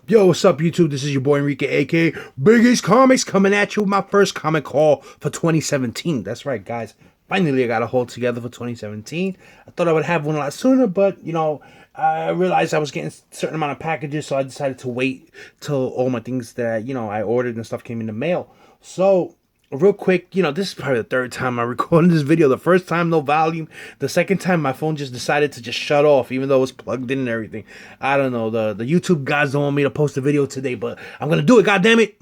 Yo, what's up, YouTube? This is your boy Enrique, aka Biggest Comics, coming at you with my first comic haul for 2017. That's right, guys. Finally, I got a haul together for 2017. I thought I would have one a lot sooner, but I realized I was getting a certain amount of packages, so I decided to wait till all my things that I ordered and stuff came in the mail. So real quick, this is probably the third time I recorded this video. The first time, no volume. The second time, my phone just decided to just shut off, even though it was plugged in and everything. I don't know. The YouTube guys don't want me to post a video today, but I'm gonna do it. God damn it!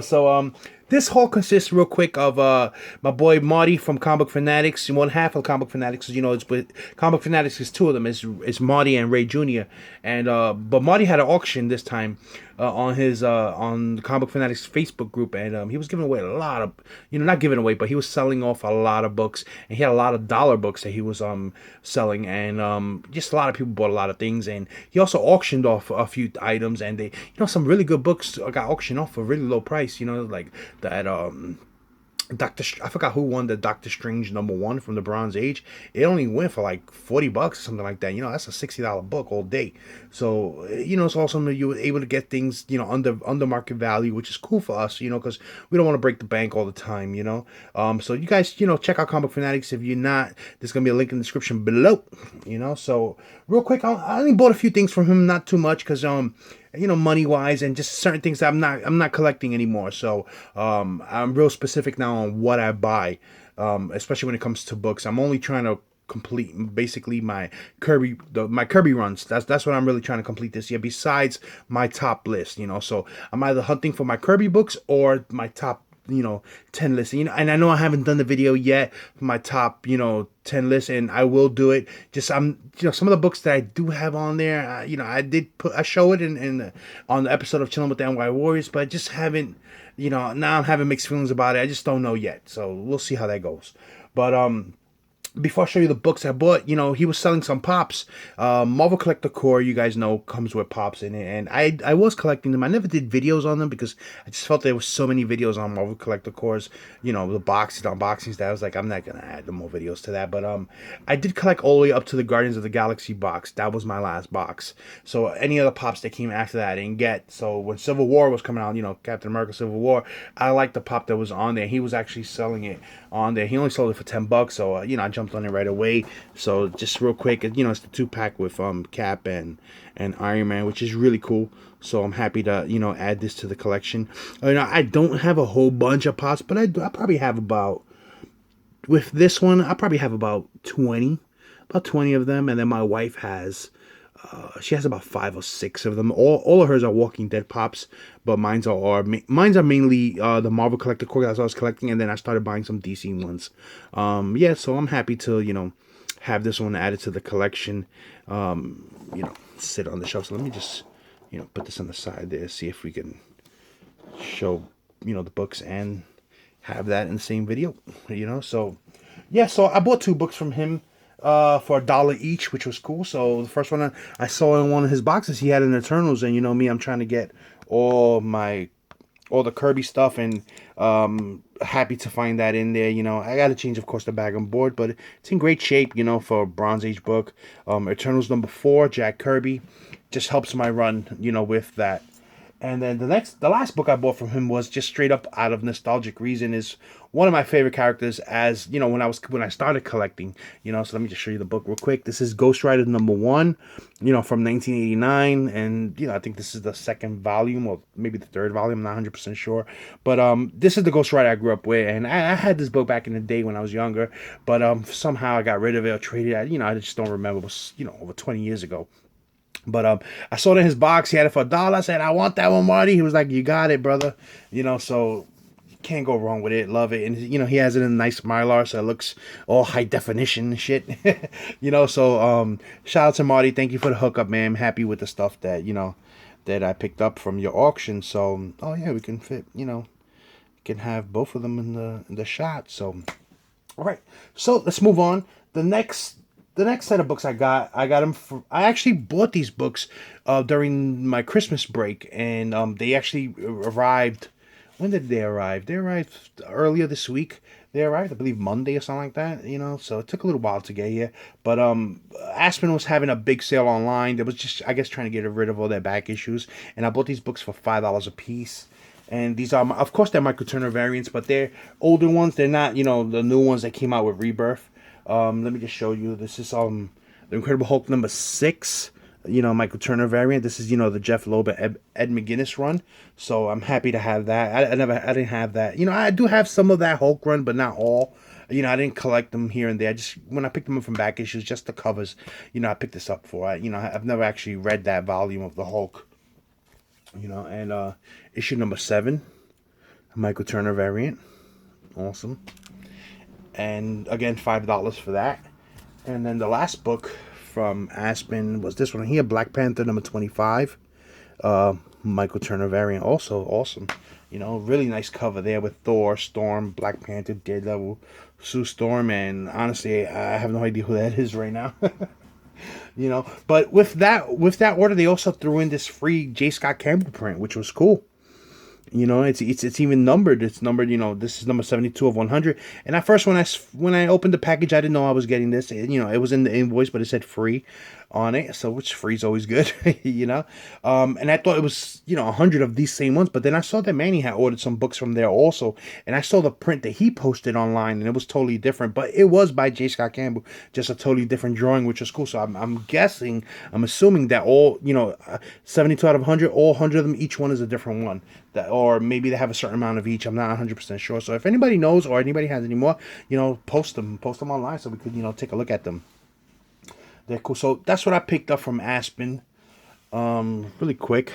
So this haul consists real quick of my boy Marty from Comic Fanatics, one half of Comic Fanatics. It's with Comic Fanatics is two of them. It's Marty and Ray Jr. And but Marty had an auction this time on his on the Comic Fanatics Facebook group, and he was giving away a lot of not giving away, but he was selling off a lot of books, and he had a lot of dollar books that he was selling, and just a lot of people bought a lot of things, and he also auctioned off a few items, and they some really good books got auctioned off for a really low price. Like that I forgot who won the Doctor Strange #1 from the Bronze Age. It only went for like $40 or something like that. That's a $60 book all day. So it's awesome that you were able to get things under market value, which is cool for us. Because we don't want to break the bank all the time. So you guys check out Comic Fanatics. If you're not, there's gonna be a link in the description below. So real quick, I only bought a few things from him, not too much, because money wise and just certain things that I'm not collecting anymore. So I'm real specific now on what I buy, especially when it comes to books. I'm only trying to complete basically my Kirby runs. That's what I'm really trying to complete this year, besides my top list. So I'm either hunting for my Kirby books or my top 10 list. And I know I haven't done the video yet for my top 10 list, and I will do it. Just some of the books that I do have on there, I show it in on the episode of Chilling with the NY Warriors, but I just haven't now I'm having mixed feelings about it. I just don't know yet, so we'll see how that goes. But before I show you the books I bought, he was selling some pops. Marvel Collector Core, you guys know, comes with pops in it, and I was collecting them. I never did videos on them because I just felt there was so many videos on Marvel Collector Cores, the boxes, unboxings, that I was like, I'm not gonna add no more videos to that. But I did collect all the way up to the Guardians of the Galaxy box. That was my last box. So any other pops that came after that I didn't get. So when Civil War was coming out, Captain America Civil War, I liked the pop that was on there. He was actually selling it on there. He only sold it for $10, so I jumped on it right away. So just real quick, it's the 2-pack with Cap and Iron Man, which is really cool. So I'm happy to add this to the collection. I don't have a whole bunch of pops, but I probably have about, with this one, I probably have about 20 of them, and then my wife has she has about 5 or 6 of them. All of hers are Walking Dead pops, but mine's are mainly the Marvel Collector Core that I was collecting, and then I started buying some DC ones. So I'm happy to have this one added to the collection. Sit on the shelf. So let me just put this on the side there, see if we can show the books and have that in the same video. So I bought 2 books from him for $1 each, which was cool. So the first one I saw in one of his boxes, he had an Eternals, and me, I'm trying to get all the Kirby stuff, and happy to find that in there. I got to change, of course, the bag on board, but it's in great shape, for a Bronze Age book. Eternals #4, Jack Kirby, just helps my run, with that. And then the last book I bought from him was just straight up out of nostalgic reason. Is one of my favorite characters, as when I started collecting. So let me just show you the book real quick. This is Ghost Rider #1, from 1989, and I think this is the second volume, or maybe the third volume. I'm not 100% sure, but this is the Ghost Rider I grew up with, and I had this book back in the day when I was younger, but somehow I got rid of it or traded it. I just don't remember. It was over 20 years ago. But I saw it in his box. He had it for $1. I said, I want that one, Marty. He was like, you got it, brother. So you can't go wrong with it. Love it. And, he has it in a nice Mylar, so it looks all high definition and shit. So shout out to Marty. Thank you for the hookup, man. I'm happy with the stuff that, that I picked up from your auction. So, oh, yeah, we can fit, can have both of them in the shot. So, all right. So let's move on. The next set of books I got them for. I actually bought these books during my Christmas break, and they actually arrived when did they arrive? They arrived earlier this week. They arrived, I believe, Monday or something like that. You know, so it took a little while to get here. But Aspen was having a big sale online. They was just, I guess, trying to get rid of all their back issues. And I bought these books for $5 a piece. And these are, of course, they're Michael Turner variants, but they're older ones. They're not, you know, the new ones that came out with Rebirth. Let me just show you. This is the Incredible Hulk number 6. You know, Michael Turner variant. This is, you know, the Jeff Loeb and Ed McGuinness run. So I'm happy to have that. I didn't have that. You know, I do have some of that Hulk run, but not all. You know, I didn't collect them here and there. When I picked them up from back issues, just the covers. You know, I picked this up for. You know, I've never actually read that volume of the Hulk. You know, and issue number 7, Michael Turner variant. Awesome. And again, $5 for that. And then the last book from Aspen was this one here, Black Panther number 25, Michael Turner variant. Also awesome. You know, really nice cover there with Thor, Storm, Black Panther, Daredevil, Sue Storm, and honestly, I have no idea who that is right now. You know, but with that order, they also threw in this free J. Scott Campbell print, which was cool. You know, it's even numbered. It's numbered. You know, this is number 72 of 100. And at first, when I opened the package, I didn't know I was getting this. You know, it was in the invoice, but it said free on it. So which free is always good, you know. And I thought it was, you know, 100 of these same ones. But then I saw that Manny had ordered some books from there also, and I saw the print that he posted online, and it was totally different. But it was by J. Scott Campbell, just a totally different drawing, which was cool. So I'm assuming that all, you know, 72 out of 100, all 100 of them, each one is a different one. Or maybe they have a certain amount of each. I'm not 100% sure. So if anybody knows or anybody has any more, you know, post them online so we could, you know, take a look at them. They're cool. So that's what I picked up from Aspen. Really quick,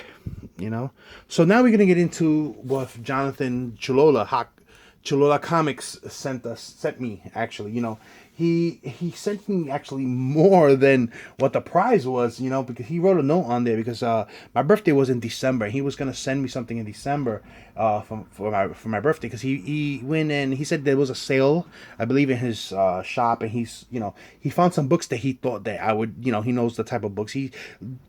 you know. So now we're gonna get into what Jonathan Cholula Comics sent me. Actually, you know, he sent me actually more than what the prize was, you know, because he wrote a note on there because my birthday was in December. He was gonna send me something in December for my birthday, because he went and he said there was a sale, I believe, in his shop, and he's, you know, he found some books that he thought that I would, you know, he knows the type of books.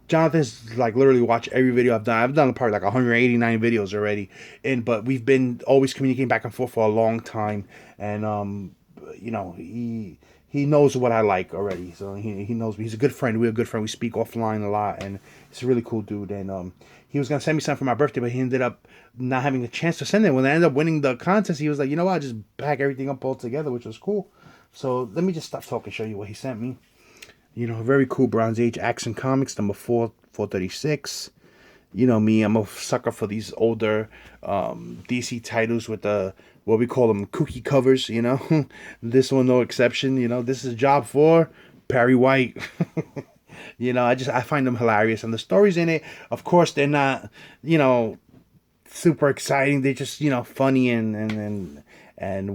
Jonathan's like literally watched every video I've done. I've done probably like 189 videos already, but we've been always communicating back and forth for a long time, and you know, he knows what I like already, so he knows me. He's a good friend. We're a good friend. We speak offline a lot, and he's a really cool dude. And he was gonna send me something for my birthday, but he ended up not having a chance to send it. When I ended up winning the contest, he was like, you know what, I'll just pack everything up all together, which was cool. So let me just stop talking, show you what he sent me. You know, very cool Bronze Age Action Comics number 436. You know me, I'm a sucker for these older DC titles with the, what we call them, kooky covers, you know. This one, no exception. You know, this is job 4, Perry White. You know, I find them hilarious. And the stories in it, of course, they're not, you know, super exciting. They're just, you know, funny and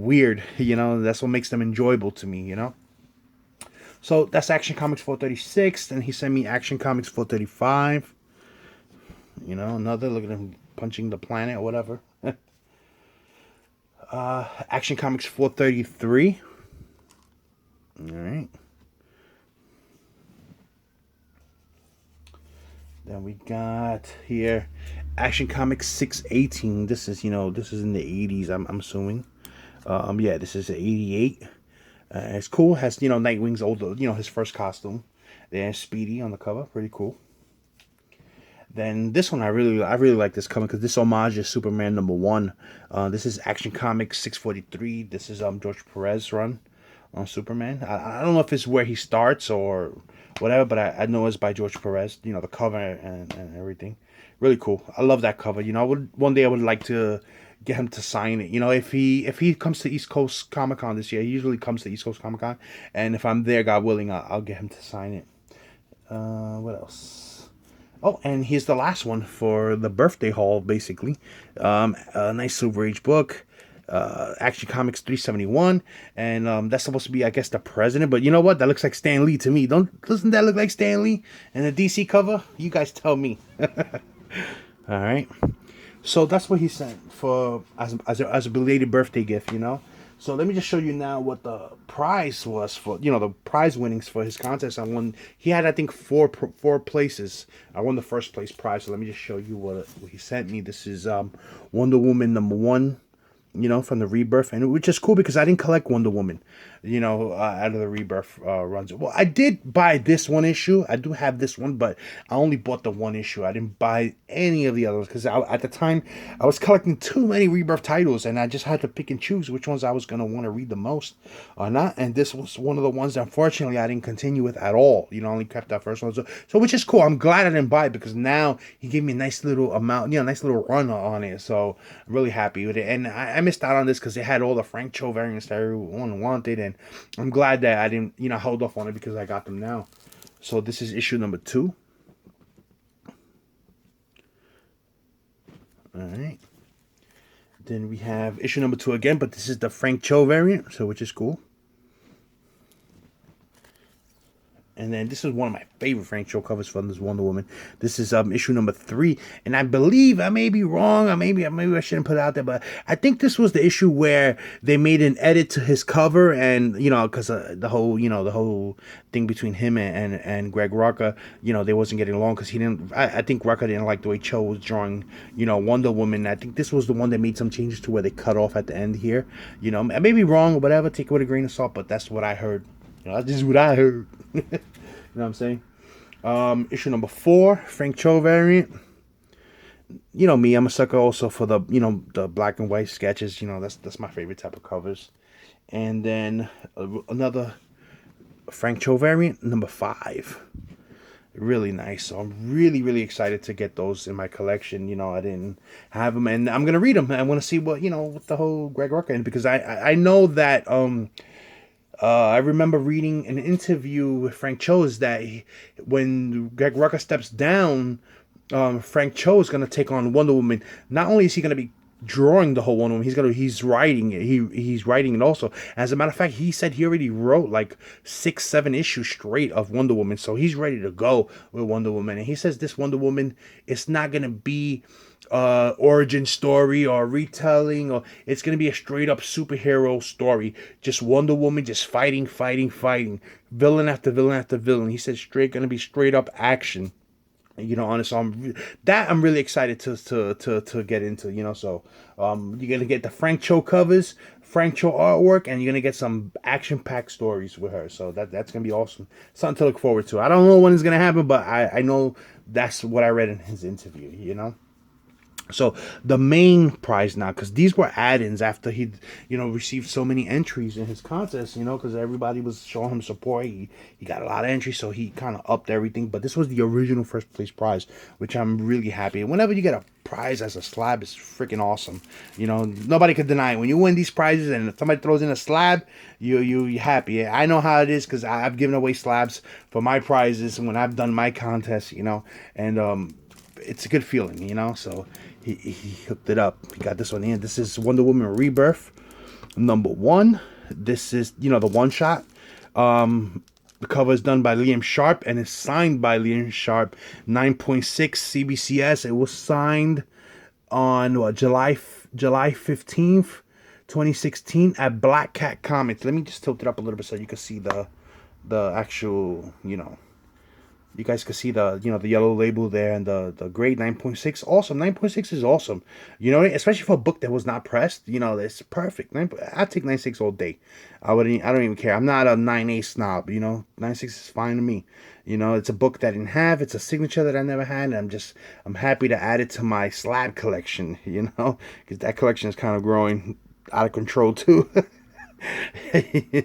weird. You know, that's what makes them enjoyable to me, you know. So that's Action Comics 436. And he sent me Action Comics 435. You know, another, look at him punching the planet or whatever. Action Comics 433. All right. Then we got here Action Comics 618. This is, you know, this is in the 80s, I'm assuming. Yeah, this is 88. It's cool. Has, you know, Nightwing's old, you know, his first costume. There's Speedy on the cover. Pretty cool. Then this one, I really like this comic because this homages Superman #1. This is Action Comics 643. This is George Perez run on Superman. I don't know if it's where he starts or whatever, but I know it's by George Perez. You know, the cover and everything. Really cool. I love that cover. You know, one day I would like to get him to sign it. You know, if he comes to East Coast Comic Con this year, he usually comes to East Coast Comic Con, and if I'm there, God willing, I'll get him to sign it. What else? Oh, and here's the last one for the birthday haul, basically. A nice Silver Age book. Action Comics 371. And that's supposed to be, I guess, the president. But you know what? That looks like Stan Lee to me. Doesn't that look like Stan Lee? And the DC cover? You guys tell me. Alright. So that's what he sent for as a belated birthday gift, you know. So let me just show you now what the prize was for, the prize winnings for his contest. I won. He had, I think, four places. I won the first place prize. So let me just show you what he sent me. This is Wonder Woman #1. From the Rebirth, and which is cool because I didn't collect Wonder Woman, out of the Rebirth runs. Well, I did buy this one issue. I do have this one, but I only bought the one issue. I didn't buy any of the others because at the time I was collecting too many Rebirth titles, and I just had to pick and choose which ones I was gonna want to read the most or not. And this was one of the ones that unfortunately I didn't continue with at all. I only kept that first one. So which is cool. I'm glad I didn't buy it because now he gave me a nice little amount, nice little run on it. So I'm really happy with it. And I missed out on this because it had all the Frank Cho variants that everyone wanted, and I'm glad that I didn't, hold off on it because I got them now. So this is issue #2. All right. Then we have issue #2 again, but this is the Frank Cho variant, so which is cool. And then this is one of my favorite Frank Cho covers from this Wonder Woman. This is issue #3, and I believe I may be wrong, or maybe I shouldn't put it out there, but I think this was the issue where they made an edit to his cover, and because the whole thing between him and Greg Rucka, they wasn't getting along because he didn't. I think Rucka didn't like the way Cho was drawing, Wonder Woman. I think this was the one that made some changes to where they cut off at the end here. I may be wrong or whatever. Take it with a grain of salt, but that's what I heard. That's just what I heard. You know what I'm saying? Issue #4, Frank Cho variant. Me, I'm a sucker also for the the black and white sketches. That's my favorite type of covers. And then another Frank Cho variant, #5. Really nice. So I'm really excited to get those in my collection. I didn't have them, and I'm gonna read them. I want to see what what the whole Greg Rucka in, because I know that I remember reading an interview with Frank Cho that when Greg Rucka steps down, Frank Cho is going to take on Wonder Woman. Not only is he going to be drawing the whole Wonder Woman, he's writing it. He's writing it also. As a matter of fact, he said he already wrote like 6-7 issues straight of Wonder Woman, so he's ready to go with Wonder Woman. And he says this Wonder Woman, it's not going to be origin story or retelling, or it's gonna be a straight up superhero story, just Wonder Woman just fighting, villain after villain after villain. He said gonna be straight up action, on it. So I'm really excited to get into, so you're gonna get the Frank Cho covers, Frank Cho artwork, and you're gonna get some action-packed stories with her. So that's gonna be awesome, something to look forward to. I don't know when it's gonna happen, but I know that's what I read in his interview. So the main prize now, because these were add-ins after he, received so many entries in his contest, because everybody was showing him support. He got a lot of entries, so he kind of upped everything. But this was the original first place prize, which I'm really happy. And whenever you get a prize as a slab, it's freaking awesome. Nobody could deny it. When you win these prizes and somebody throws in a slab, you're happy. I know how it is because I've given away slabs for my prizes when I've done my contests, and it's a good feeling, so he hooked it up. He got this one in. This is Wonder Woman Rebirth #1. This is, the one shot. The cover is done by Liam Sharp and is signed by Liam Sharp, 9.6 CBCS. It was signed on July 15th, 2016 at Black Cat Comics. Let me just tilt it up a little bit so you can see the actual, you guys can see the the yellow label there and the grade 9.6. Awesome. 9.6 is awesome. Especially for a book that was not pressed. It's perfect. I'd take 9.6 all day. I don't even care. I'm not a 9.8 snob. 9.6 is fine to me. It's a book that I didn't have. It's a signature that I never had, and I'm happy to add it to my Slabbed collection. Because that collection is kind of growing out of control too.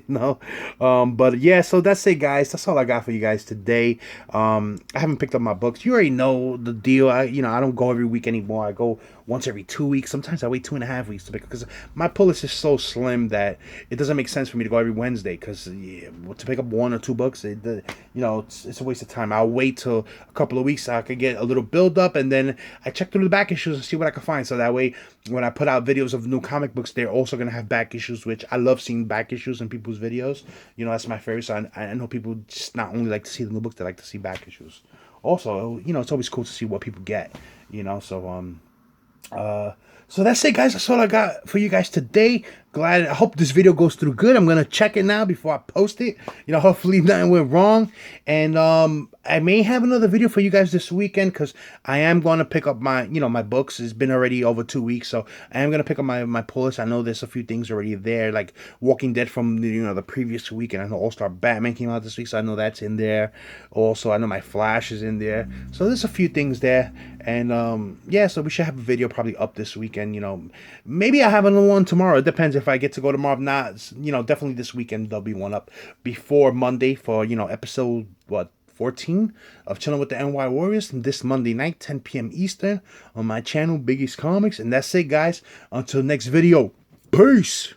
But yeah, so that's it, guys. That's all I got for you guys today. I haven't picked up my books. You already know the deal. I don't go every week anymore. I go once every 2 weeks. Sometimes I wait 2.5 weeks to pick up because my pull list is so slim that it doesn't make sense for me to go every Wednesday, because to pick up 1 or 2 books, it's a waste of time. I'll wait till a couple of weeks so I can get a little build up, and then I check through the back issues and see what I can find, so that way when I put out videos of new comic books, they're also going to have back issues, which I love seeing back issues in people's videos. That's my favorite. So I know people just not only like to see the new books, they like to see back issues. Also, it's always cool to see what people get. So that's it, guys. That's all I got for you guys today. glad. I hope this video goes through good. I'm gonna check it now before I post it. You know, hopefully nothing went wrong. And I may have another video for you guys this weekend because I am going to pick up my, my books. It's been already over 2 weeks, so I am going to pick up my pull list. I know there's a few things already there, like Walking Dead from the previous week, and I know All-Star Batman came out this week, so I know that's in there. Also, I know my Flash is in there, so there's a few things there. And yeah, so we should have a video probably up this weekend. Maybe I have another one tomorrow. It depends if I get to go tomorrow. If not, definitely this weekend there'll be one up before Monday for episode 14 of Chilling with the NY Warriors this Monday night, 10 p.m. Eastern on my channel, Biggie's Comics. And that's it, guys. Until next video, peace.